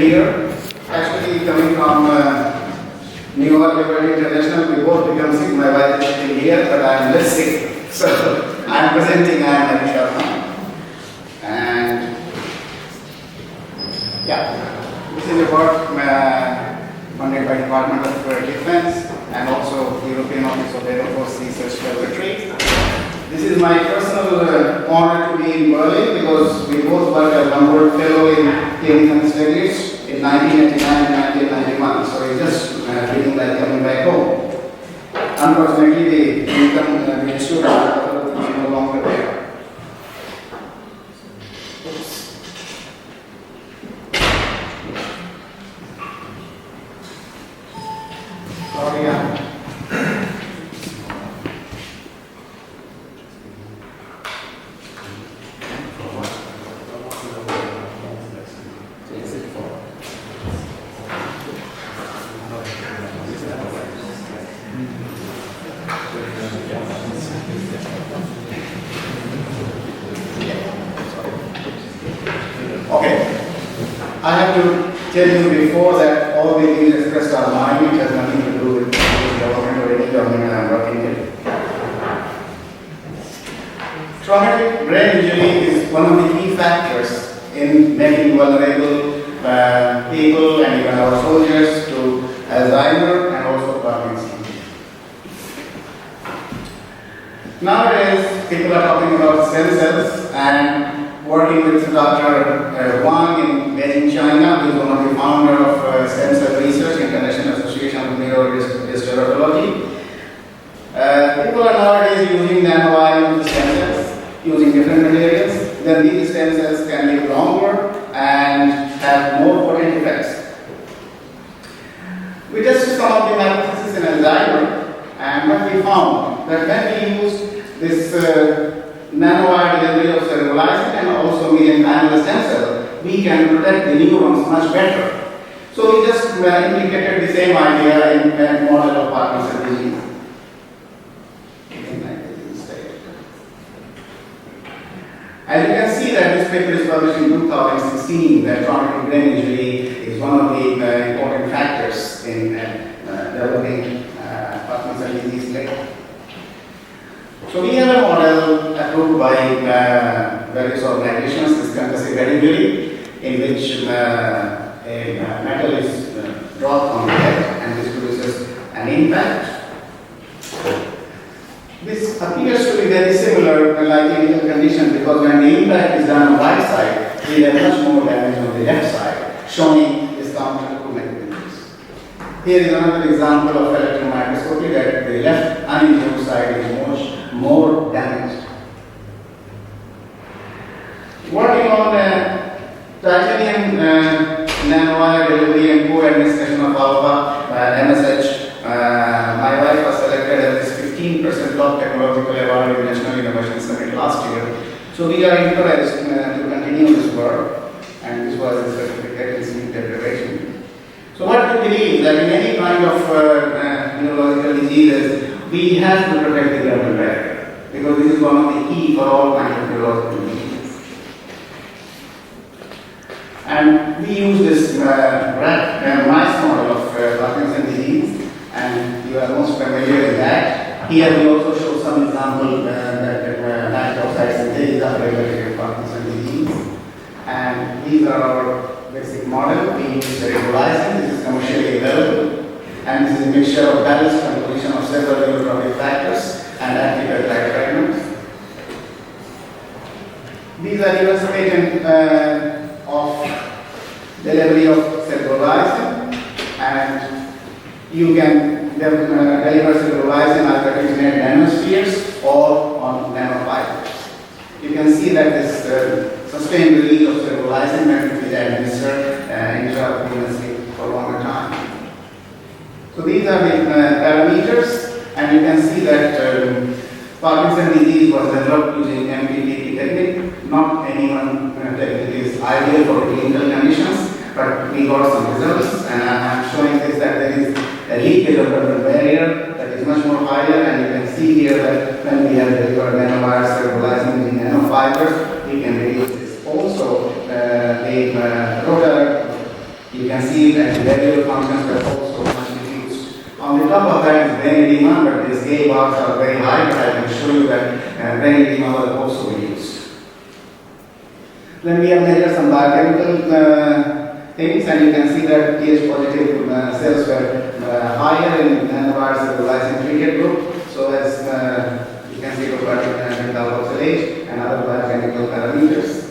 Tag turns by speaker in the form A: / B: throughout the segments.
A: here. Actually, coming from New York Liberty International, we both become sick. My wife is sitting here, but I am less sick. So I am presenting. I am Sharma, and yeah, this is about funded by Department of Defense and also European Office of Air Force Research Laboratory. This is my personal honor to be in Berlin because we both worked as Lambert Fellow in Clinical Studies in 1989 and 1991. So it's just feeling like coming back home. Unfortunately, the institute is no longer there. Sorry, yeah. Okay. I have to tell you before that all the things expressed are mine. It has nothing to do with the government or any government I am working with. Traumatic brain injury is one of the key factors in making vulnerable people and even our soldiers to Alzheimer and also Parkinson. Nowadays, people are talking about stem cells and working with Dr. Wang in Beijing, China, who is one of the founder of Stem Cell Research, International Association of Neurohistopathology. People are nowadays using nanoviral stem cells, using different materials. Then these stem cells can live longer and have more potent effects. We tested some of the hypotheses in Alzheimer, and what we found that when we use this nanowire delivery of cerebralizing and also mesenchymal stem cell, we can protect the neurons much better. So we just implicated the same idea in a model of Parkinson's disease. As you can see that this paper is published in 2016, that traumatic brain injury is one of the important factors in developing Parkinson's disease later. So we have a model approved by various organizations, this concussive brain injury, in which a metal is dropped on the head and this produces an impact. This appears to be very similar like clinical condition because when the impact is done on the right side, we have much more damage on the left side, showing this counter to mechanisms. Here is another example of electron microscopy that the left uninjured side is much more damaged. Working on titanium nanowire delivery and co-administration of alpha MSH, my wife was selected as this 15% top technological award in National Innovation Summit last year. So we are encouraged to continue this work, and this was a certificate in sleep deprivation. So what we believe that in any kind of neurological diseases, we have to protect the blood-brain barrier because this is one of the key for all kinds of neurological diseases. And we use this mice model of Parkinson's disease, and you are most familiar with that. Here we also show some example that nitric oxide synthase is upregulated in Parkinson's disease. And these are our basic model. We use cerebralizing. This is commercially available. And this is a mixture of balanced composition of several neurotrophic factors and antipeptide fragments. These are US patent of delivery of cerebralizing, and you can deliver cerebralizing either using nanospheres or on nanofibers. You can see that this sustained release of cerebralizing can be administered intravenously for a longer time. So these are the parameters, and you can see that Parkinson's disease was developed using MPTP technique. Not anyone technique is ideal for clinical conditions, but we got some results, and I am showing this that there is a leakage of the blood-brain barrier that is much more higher, and you can see here that when we have delivered nanowires cerebralizing using nanofibers, we can reduce this. Also, the rotor, you see that the valvular functions were also much reduced. On the top of that is brain edema, but these gay bars are very high, but I can show you that brain edema was also reduced. Then we have measured some biochemical things, and you can see that Th positive cells were higher in nanovirus cerebralizing treated group. So as you can see the carboxylate and other biochemical parameters.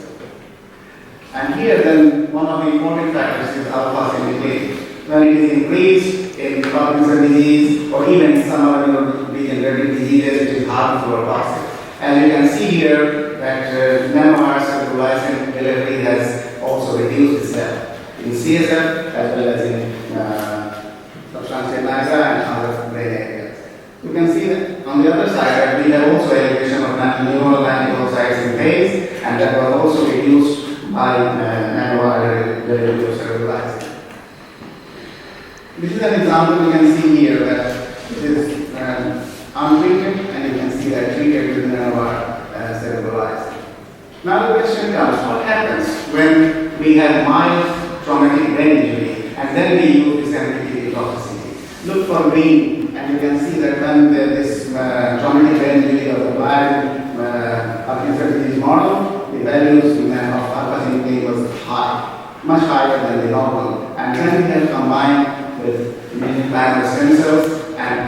A: And here then one of the important factors is alpha synuclein. When it is increased in Parkinson disease or even in some other neurodegenerative diseases, it is harmful or toxic. And you can see here that nanovirus cerebralizing delivery has also reduced itself in CSF as well as in substantia nigra and other brain areas. You can see that on the other side we have also elevation of neural gangliosides in phase, and that was also reduced by nanovirus cerebralizing. This is an example you can see here that it is untreated, and you can see that treated with nanovirus cerebralizing. Now the question comes, what happens when we have mild traumatic brain injury and then we use this MPTP toxicity? Look for green, and you can see that when this traumatic brain injury was applied Parkinson's disease model, the values of alpha-synuclein was high, much higher than the normal. And when we have combined with plasma stem cells and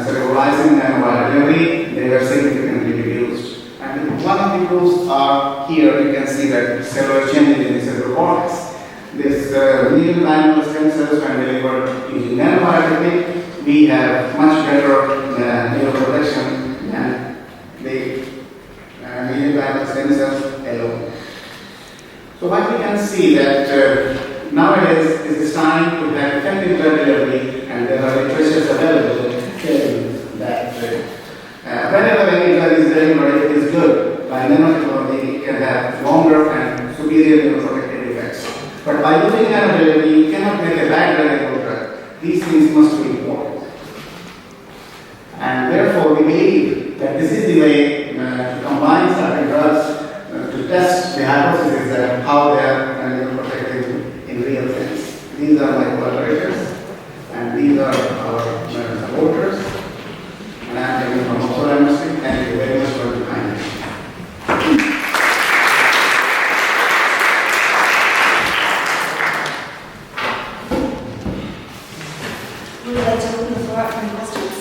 A: cerebralizing nanovirus delivery, they were significantly reduced. And one of the proofs are here. You can see that cellular changes in the cerebral cortex. This plasma stem cells, when delivered using nanovirus technique, we have much better neuroprotection than the plasma stem cells alone. So what we can see that nowadays is the time to have effective drug delivery, and there are literatures available telling that whenever any drug is delivered, it is good. By nanotechnology, it can have longer and superior neuroprotective effects. But by using nanodelivery, you cannot make a bad drug into a drug. These things must be important. And therefore, we believe that this is the way to combine certain drugs to test the hypothesis that how they are protected in real sense. These are my collaborators, and these are our supporters. And I am from Oxford University. Thank you very much for your kindness.
B: Would you like to open the floor up for any questions?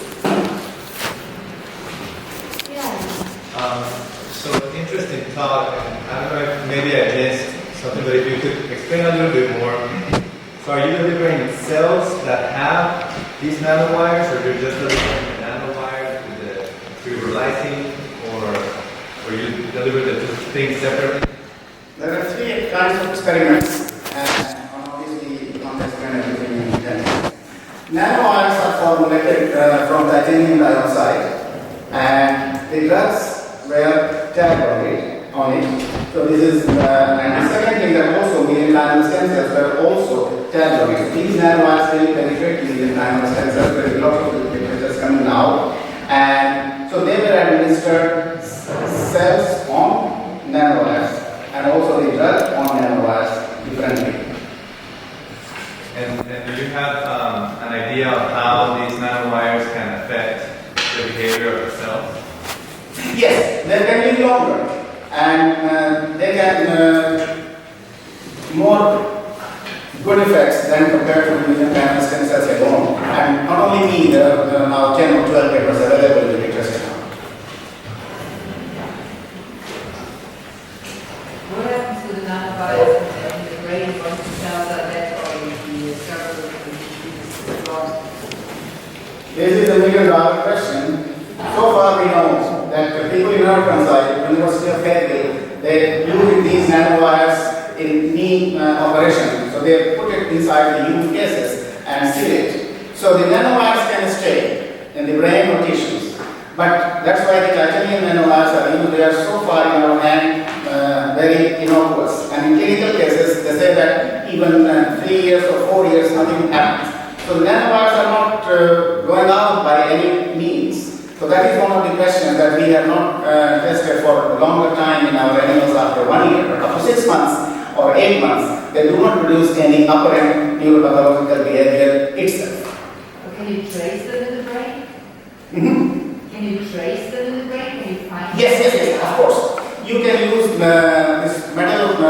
C: So interesting talk, and I don't know if maybe I missed something, but if you could explain a little bit more. So are you delivering cells that have these nanowires, or you're just delivering the nanowires with the cerebralizing, or you deliver the two things separately?
A: There are three kinds of experiments, and obviously the context and everything in detail. Nanowires are formulated from titanium dioxide, and the drugs were tagged on it. So this is, and the second thing that also plasma stem cells were also tagged on it. These nanowires really penetrate the plasma stem cells. There is a lot of literatures coming out, and so they were administered cells on nanowires, and also the drug on nanowires differently.
C: And do you have an idea of how these nanowires can affect the behavior of the cells?
A: Yes, they can be longer, and they can more good effects than compared to using plasma stem cells alone. And not only me, there are now 10 or 12 papers available in literature now.
D: What happens to the nanovirus in the brain once the cells are dead or in the cerebral is lost?
A: This is a million-dollar question. So far we know that the people in Arkansas, University of Fayetteville, they use these nanowires in knee operation. So they put it inside the human cases and seal it. So the nanowires can stay in the brain or tissues. But that's why the titanium nanowires are used. They are so far in our hand very innocuous. And in clinical cases, they say that even 3 years or 4 years, nothing happens. So the nanowires are not going out by any means. So that is one of the questions that we have not tested for a longer time in our animals after 1 year. But after 6 months, or 8 months, they do not produce any apparent neuropathological behavior itself.
D: Can you trace them in the brain?
A: Mhm.
D: Can you trace them in the brain? Can you find
A: Yes, of course. You can use this metal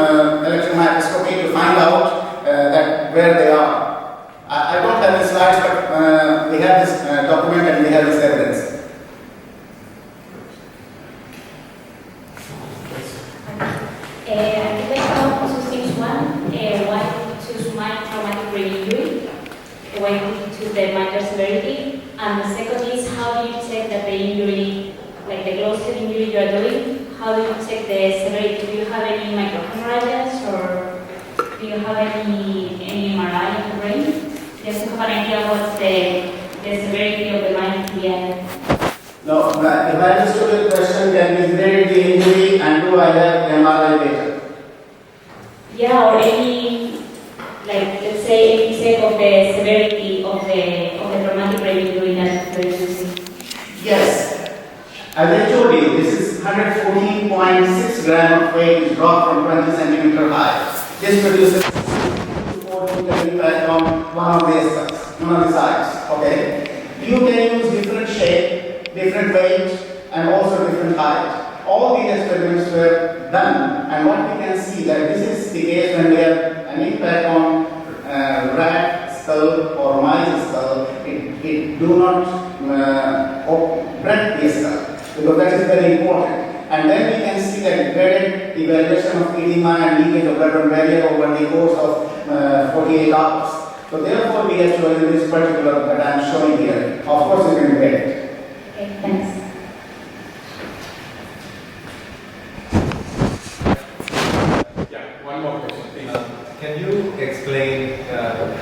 A: electron microscopy to find out that where they are. I don't have the slides, but we have this document and we have this evidence.
B: I'd like to know two things. One, why choose mild traumatic brain injury? Why you choose the minor severity? And the second is, how do you check that the injury, like the closed injury you are doing, how do you check the severity? Do you have any microhemorrhages or do you have any MRI of the brain? Just to have an idea what's the severity of the minor TBI.
A: No, if I understood the question, can we grade the injury and do I have MRI data?
B: Yeah, or any, like, let's say, any check of the severity of the traumatic brain injury that you're using.
A: Yes. As I told you, this is 114.6 gram of weight is dropped from 20 centimeter high. This produces 4 impact on one of the sides. Okay. You can use different shape, different weight, and also different height. All these experiments were done, and what we can see that this is the case when we have an impact on rat skull or mice skull. It do not break the skull, because that is very important. And then we can see that graded evaluation of edema and leakage of blood-brain barrier over the course of 48 hours. So therefore, we have chosen this particular that I am showing here. Of course, you can get it.
B: Okay, thanks.
E: Yeah, one more question, please.
C: Can you explain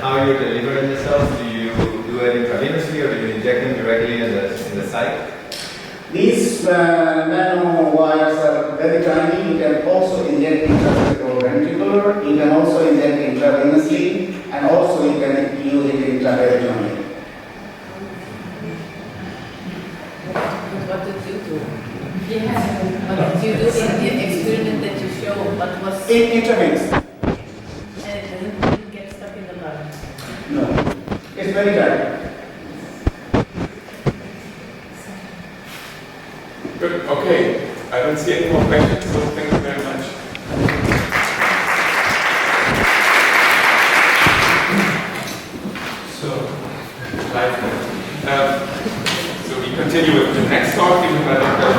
C: how you're delivering the cells? Do you do it intravenously or do you inject them directly in the site?
A: These nano wires are very tiny. You can also inject intraventricular, you can also inject intravenously, and also you can use it intraperitoneally.
D: What did you do? What did you do in the experiment that you showed? What was
A: Intravenous.
D: and it didn't get stuck in the blood?
A: No. It's very tiny.
E: Good, okay. I don't see any more questions, so thank you very much. So, live. So we continue with the next talk given by Dr.